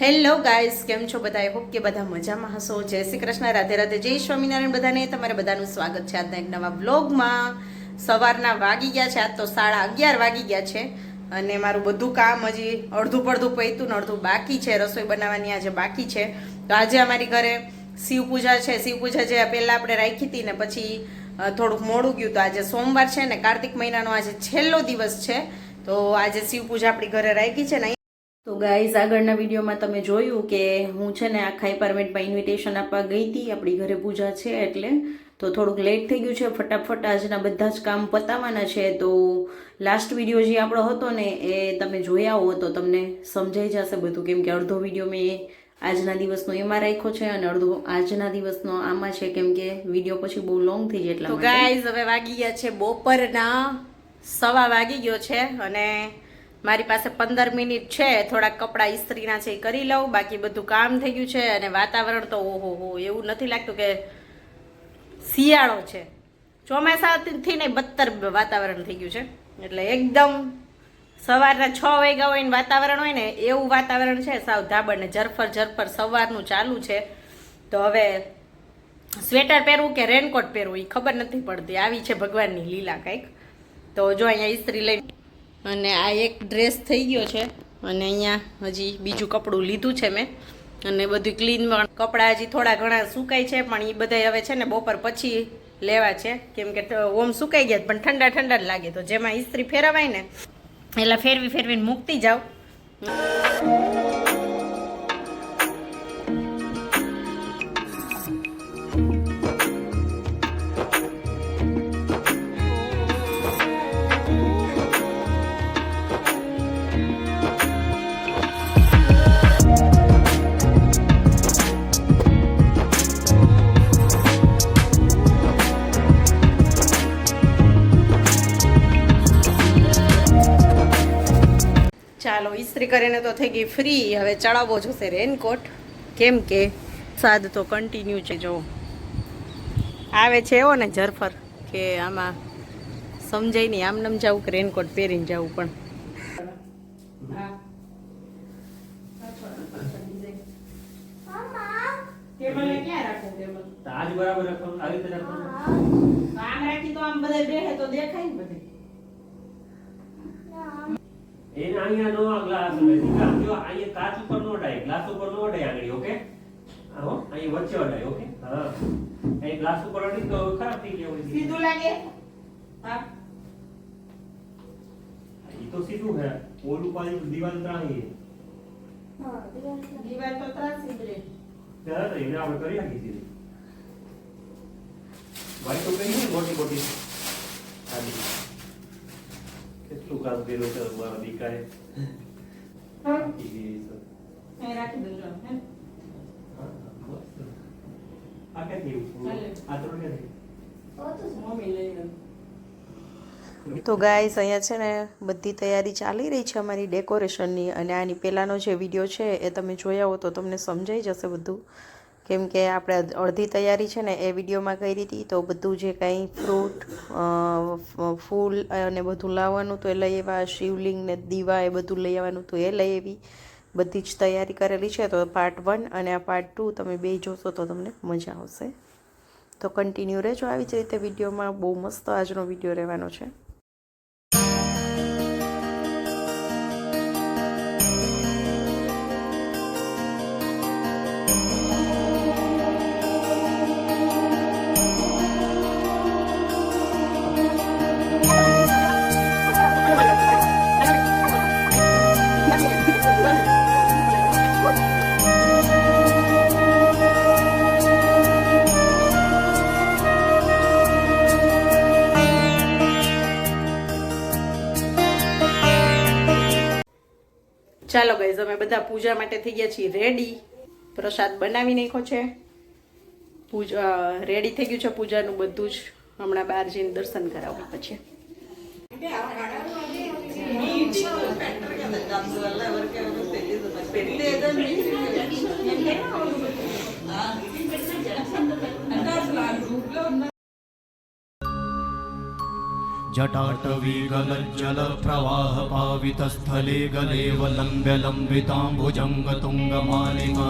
Hello guys, કેમ છો બધા? આઈ હોપ કે બધા મજામાં હશો. જય શ્રી કૃષ્ણ, રાધે રાધે, જય સ્વામિનારાયણ. બધાને તમારે બધાનું સ્વાગત છે આજના એક નવા વ્લોગમાં. સવારના વાગી ગયા છે, આજ તો 11:30 વાગી ગયા છે અને મારું બધું કામ હજી અડધું પડધું પૈતું ને અડધું બાકી છે. રસોઈ બનાવવાની આજે બાકી છે. તો આજે અમારી ઘરે શિવ પૂજા છે. શિવ પૂજા જે પહેલાં આપણે રાખી હતી ને પછી થોડુંક મોડું ગયું. તો આજે સોમવાર છે ને, કાર્તિક મહિનાનો આજે છેલ્લો દિવસ છે. તો આજે શિવ પૂજા આપણી ઘરે રાખી છે ને. તો ગાઈઝ, આગળના વિડીયોમાં તમે જોયું કે હું છે ને આખા એપાર્ટમેન્ટમાં ઇન્વિટેશન આપવા ગઈ હતી. આપણી ઘરે પૂજા છે એટલે તો થોડુંક લેટ થઈ ગયું છે. ફટાફટ આજના બધા જ કામ પતાવવાના છે. તો લાસ્ટ વિડીયો જે આપણો હતો ને એ તમે જોયા હો તો તમને સમજાઈ જશે બધું, કેમ કે અડધો વિડીયો મેં આજના દિવસનો એમાં રાખ્યો છે અને અડધો આજના દિવસનો આમાં છે, કેમ કે વિડીયો પછી બહુ લોંગ થઈ જાય. એટલા તો ગાઈઝ, હવે વાગી ગયા છે બપોરના 1:15 વાગી ગયો છે અને મારી પાસે 15 મિનિટ છે. થોડાક કપડાં ઇસ્ત્રીના છે એ કરી લઉં, બાકી બધું કામ થઈ ગયું છે. અને વાતાવરણ તો ઓહો એવું નથી લાગતું કે શિયાળો છે, ચોમાસાથી ને બદતર વાતાવરણ થઈ ગયું છે. એટલે એકદમ સવારના 6 વાગ્યા હોય ને વાતાવરણ હોય ને એવું વાતાવરણ છે. સાવ ધાબળ ને જરફર સવારનું ચાલુ છે. તો હવે સ્વેટર પહેરવું કે રેનકોટ પહેરવું એ ખબર નથી પડતી. આવી છે ભગવાનની લીલા કંઈક. તો જો અહીંયા ઇસ્ત્રી લઈને અને આ એક ડ્રેસ થઈ ગયો છે અને અહીંયા હજી બીજું કપડું લીધું છે મેં અને બધું ક્લીન. કપડાં હજી થોડા ઘણા સુકાય છે પણ એ બધા હવે છે ને બપોર પછી લેવા છે, કેમ કે ઓમ સુકાઈ ગયા પણ ઠંડા ઠંડા જ લાગે. તો જેમાં ઇસ્ત્રી ફેરવાય ને એટલે ફેરવીને મૂકતી જાઓ. ચાલો, ઇસ્ત્રી કરીને તો થઈ ગઈ ફ્રી. હવે ચડાવવો જોશે રેનકોટ, કેમ કે સાદ તો કન્ટિન્યુ છે. જો આવે છે એવો ને જરફર કે આમાં સમજાય નહીં આમ નમ જાવું કે રેનકોટ પહેરીને જવું. પણ આમ રાખી તો આમ બધા બેહે તો દેખાય ને બધે. એને અહીંયા નો ગ્લાસ હોય જો અહીંયા કાચ ઉપર નો ડાય, ગ્લાસ ઉપર નો ડાય આગળ. ઓકે, આવો અહીંયા વચ્ચે ડાય. ઓકે, હા, એ ગ્લાસ ઉપર અડી તો ખરાબ થઈ ગયો હોય. સીધું લાગે. હા, ઈ તો સીધું હે. ઓલું પાણી દીવાલ ત્રાહી. હા, દીવાલ તો ત્રાસી જ રે. ત્યારે એને આપણે કરી નાખી દીધી. વાઈ તો કઈ મોટી આલી કેટલું કામ કર્યું છે મારા દીકરાએ. હા, એ રાખી દેજો. હે, આ કે થયું આ તો કે મમ્મી લઈ ગઈ. તો ગાઈસ, અહીંયા છે ને બધી તૈયારી ચાલી રહી છે અમારી ડેકોરેશનની. અને આની પહેલાંનો જે વિડીયો છે એ તમે જોયા હો તો તમને સમજાઈ જશે બધું, કેમ કે આપણે અડધી તૈયારી છે ને એ વિડીયોમાં કરી હતી. તો બધું જે કંઈ ફ્રૂટ, ફૂલ અને બધું લાવવાનું તો એ લઈ આવ્યા. શિવલિંગ ને દીવા એ બધું લઈ આવવાનું તો એ લઈ આવી. બધી જ તૈયારી કરેલી છે. તો પાર્ટ 1 અને આ પાર્ટ 2 તમે બે જોશો તો તમને મજા આવશે. તો કન્ટિન્યુ રહેજો આવી જ રીતે વિડીયોમાં. બહુ મસ્ત આજનો વિડીયો રહેવાનો છે. ચાલો ગાઈઝ, અમે બધા પૂજા માટે થઈ ગયા છીએ રેડી. પ્રસાદ બનાવી નાખ્યો છે. પૂજા રેડી થઈ ગયું છે. પૂજાનું બધું જ હમણાં બહાર જઈને દર્શન કરાવવા પછી. जटाटवीगलज्जलप्रवाहपावितस्थले गलेवलम्ब्य लम्बिताम्बुजङ्गतुङ्गमालिका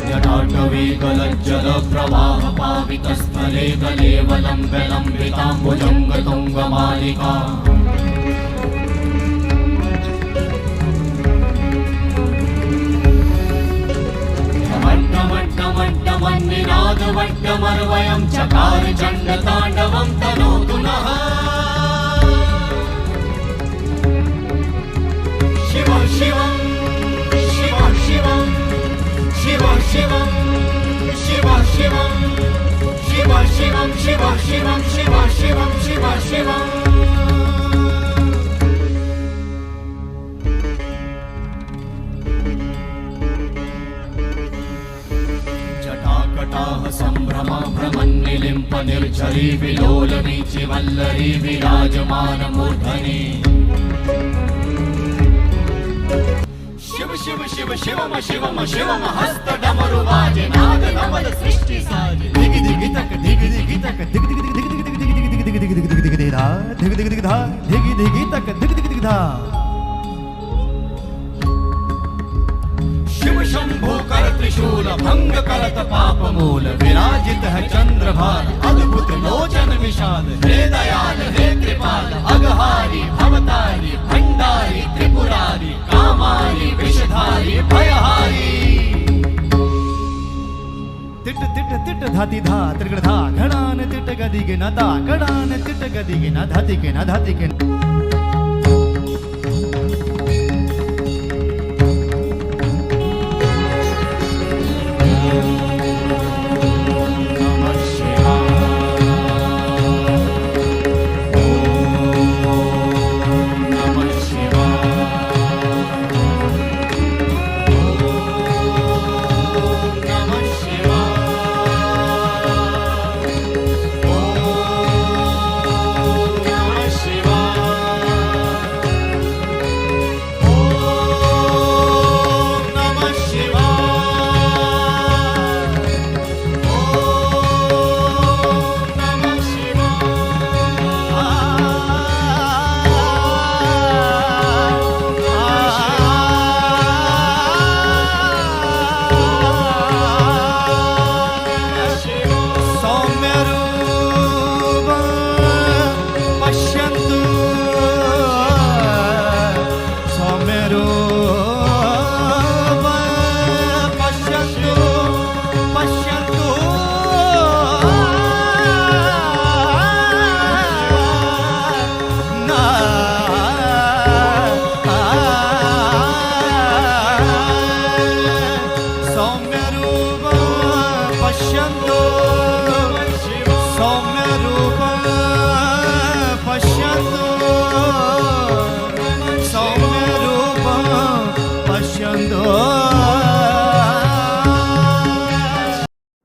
जटाटवीगलज्जलप्रवाहपावितस्थले गलेवलम्ब्य लम्बिताम्बुजङ्गतुङ्गमालिका वट्टमन्निनादवट्टमर्वयं चकार चण्डताण्डवं तनोतु नः शिव शिवं शिव शिवं शिव शिवं शिव शिवं शिव शिवं शिव शिवं शिव शिवं शिव शिवम् सम्भ्रमा भ्रमन्निलिम्प निर्झरी विलोलवीचि वल्लरी विराजमानमूर्धनि शिव शिव शिव शिवम शिवम शिवम हस्तडमरुवाजिनाद नवद सृष्टि साजि दिगि दिगि तक दिगि दिगि तक दिगि दिगि दिगि दिगि दिगि दिगि दिगि दिगि दिगि दिगि धा दिगि दिगि दिगि धा दिगि दिगि तक दिगि दिगि दिगि धा शिव शंभो कर त्रिशूल भंग करत पाप मूल विराजित है चंद्रभार अद्भुत लोचन विशाल हे दयाल हे कृपाल अघहारी भवतारी भंडारी त्रिपुरारी कामारी विषधारी भयहारी तिट तिट तिट धाति धा त्रिगण धा घड़ान तिट गदि गिन दा घड़ान तिट गदि गिन धाति गिन धाति गिन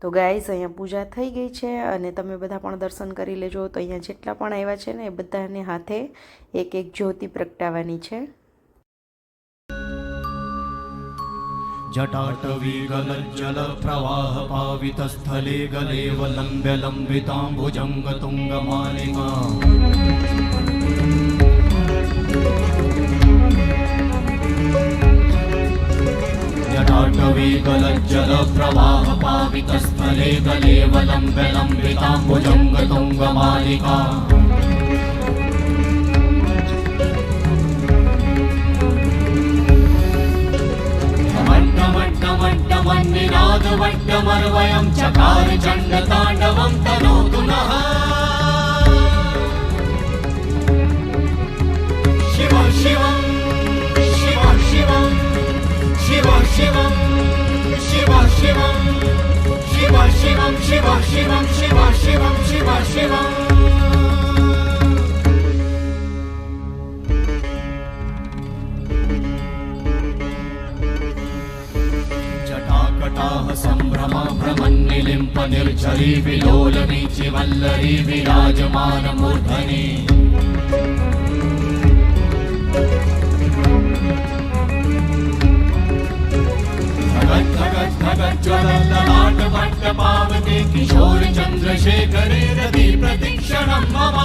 તો ગાઈઝ અહીંયા પૂજા થઈ ગઈ છે અને તમે બધા પણ દર્શન કરી લેજો. તો અહીંયા જેટલા પણ આવ્યા છે ને એ બધાને હાથે એક એક જ્યોતિ પ્રગટાવવાની છે. जटाटवीगलज्जलप्रवाहपावितस्थले गलेवलम्ब्य लम्बिताम्बुजङ्गतुङ्गमालिका जटाटवीगलज्जलप्रवाहपावितस्थले गलेवलम्ब्य लम्बिताम्बुजङ्गतुङ्गमालिका वट्टमन्निनादवट्टमर्वयं चकार चण्डताण्डवं तनोतु नः शिव शिवं शिव शिवं शिव शिवं शिव शिवं शिव शिवं शिव शिवं शिव शिवं शिव शिवम् सम्भ्रमा भ्रमन्निलिम्प निर्झरी विलोलवीचि वल्लरी विराजमानमूर्धनि धगज्ज्वलल्ल किशोर चन्द्रशेखरे रति प्रतिक्षणं मम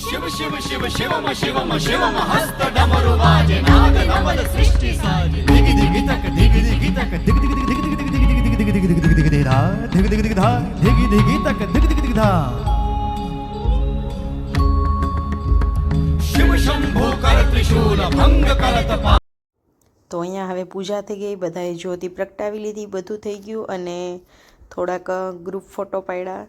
शिव शिव शिवम शिवम शिवम हस्त डमरु वाजे नाद नवल सृष्टि साजे दिग दिग तक दिग दिग तक दिग दिग दिग दिग दिग दिग दिग दिग दिग दिग दिग धा दिग दिग दिग धा दिग दिग तक दिग दिग दिग धा शिव शंभो कर त्रिशूल भंग करत पा તો અહીંયા હવે પૂજા થઈ ગઈ, બધાએ જ્યોતિ પ્રગટાવી લીધી, બધું થઈ ગયું અને થોડાક ગ્રુપ ફોટો પાડ્યા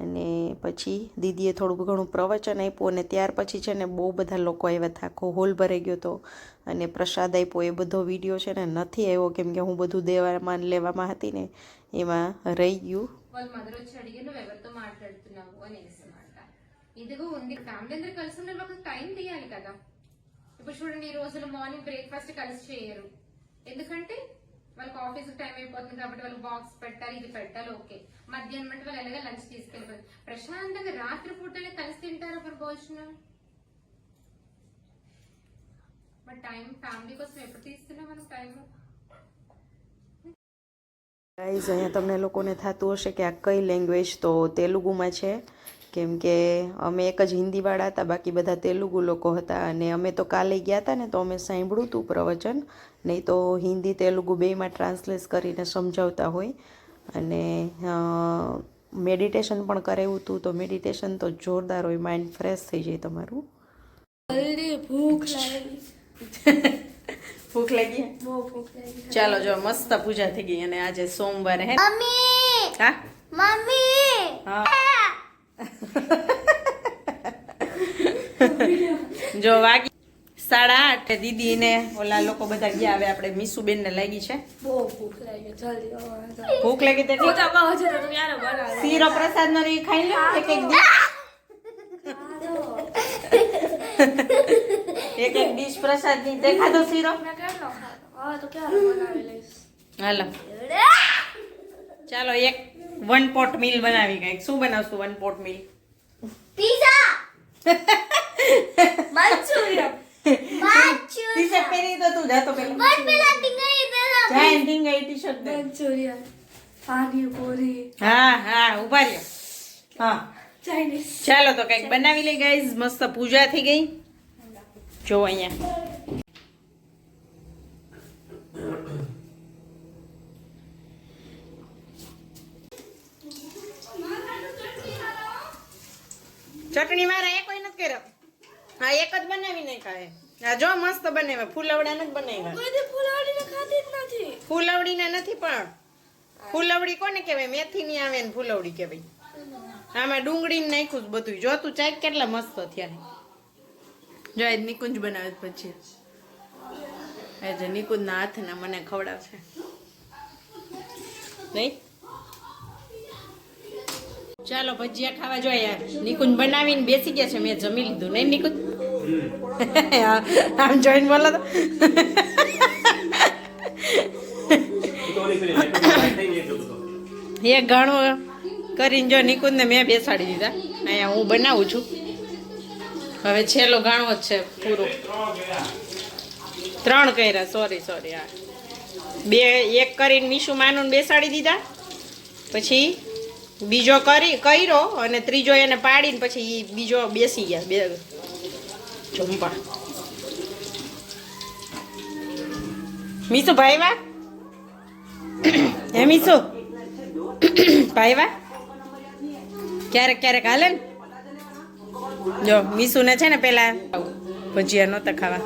અને પછી દીદીએ થોડું ઘણું પ્રવચન આપ્યું અને ત્યાર પછી છે ને બહુ બધા લોકો આવ્યા હતા, આખો હોલ ભરાઈ ગયો હતો અને પ્રસાદ આપ્યો. એ બધો વિડીયો છે ને નથી આવ્યો કેમ કે હું બધું દેવામાં લેવામાં હતી ને એમાં રહી ગયું. వాళ్ళు మదర్ వచ్చి అడిగారు నువ్వు ఎవరితో మాట్లాడుతున్నావు అనేసి అనమాట. ఇదిగో ఉంది ఫ్యామిలీ అందరూ కలిసి ఉండే ఒక టైం తీయాలి కదా. ఇప్పుడు చూడండి ఈ రోజులు మార్నింగ్ బ్రేక్ఫాస్ట్ కలిసి చేయరు, ఎందుకంటే వాళ్ళకి ఆఫీస్ టైం అయిపోతుంది కాబట్టి వాళ్ళు బాక్స్ పెట్టాలి, ఇది పెట్టాలి. ఓకే, మధ్యాహ్నం అంటే వాళ్ళు ఎలాగ లంచ్ తీసుకెళ్ళిపోతారు. ప్రశాంతంగా రాత్రి పూటనే కలిసి తింటారు అప్పుడు భోజనం. మరి టైం ఫ్యామిలీ కోసం ఎప్పుడు తీస్తున్నాం మనం టైం? ગાઈઝ અહીંયા તમને લોકોને થતું હશે કે આ કઈ લેંગ્વેજ, તો તેલુગુમાં છે કેમ કે અમે એક જ હિન્દીવાળા હતા, બાકી બધા તેલુગુ લોકો હતા અને અમે તો કાલે ગયા હતા ને તો અમે સાંભળ્યું હતું પ્રવચન, નહીં તો હિન્દી તેલુગુ બેયમાં ટ્રાન્સલેટ કરીને સમજાવતા હોય અને મેડિટેશન પણ કરાવ્યું હતું. તો મેડિટેશન તો જોરદાર હોય, માઇન્ડ ફ્રેશ થઈ જાય તમારું. ભૂખ લાગી? ચાલો જો મસ્ત પૂજા થઈ ગઈ અને આજે સોમવાર હે. હા હા જો વાગી 8:30. દીદી ને ઓલા લોકો બધા ગયા, હવે આપણે મીસુબેન ને લાગી છે ભૂખ લાગી તો શીરો પ્રસાદ નો ખાઈ લો એક એક ડીશ પ્રસાદ ની દેખાડો શીરો. હાલો ચાલો એક 1 પોટ મીલ બનાવી. કઈક શું બનાવશું 1 pot meal? Pizza Manchurian t-shirt પહેરી તો તું જાતો પેલા જાઈન ઢીંગાઈ ટી-શર્ટ મંચુરિયન પાણીપુરી હા હા ઉભા રહ્યો. હા ચાઇનીઝ. ચાલો તો કઈક બનાવી લઈ ગાઈઝ. મસ્ત પૂજા થઈ ગઈ. જો અહીંયા ચટણી મારા એક કોઈ નથી કર્યો. હા એક જ બનાવી નાખાય. હા જો મસ્ત બનાવ્યા, ફૂલવડા નથી બનાવ્યા. ફૂલવડી ખાધી જ નથી. ફૂલવડી ને નથી, પણ ફૂલવડી કોને કહેવાય? મેથી ની આવે ને ફૂલવડી કહેવાય. આમાં ડુંગળી નાખ્યું બધું. જો તું ચાક કેટલા મસ્ત થયા. જો આજ નિકુંજ બનાવે પછી આજે નિકુંજ ના હાથ ને મને ખવડાવશે નહીં. ચાલો ભજીયા ખાવા જોઈએ. નિકુંજ બનાવીને બેસી ગયા છે, મેં જમી લીધું નહીં નિકુંજ? આમ જોઈને બોલો તો એક ઘણું કરીને જો નિકુંજ ને મેં બેસાડી દીધા. અહીંયા હું બનાવું છું. હવે છેલ્લો ગાણો જ છે પૂરો. 3 કર્યા, સોરી હા. 1 કરીને મીશુ માનું બેસાડી દીધા, પછી બીજો કર્યો અને ત્રીજો એને પાડીને પછી બીજો બેસી ગયા. 2 જંપા. મીશુ ભાઈવા હે મીશુ ભાઈવા ક્યારેક ક્યારેક હાલે ને. જો મીશુ ને છે ને પેલા ભજીયા નહોતા ખાવા,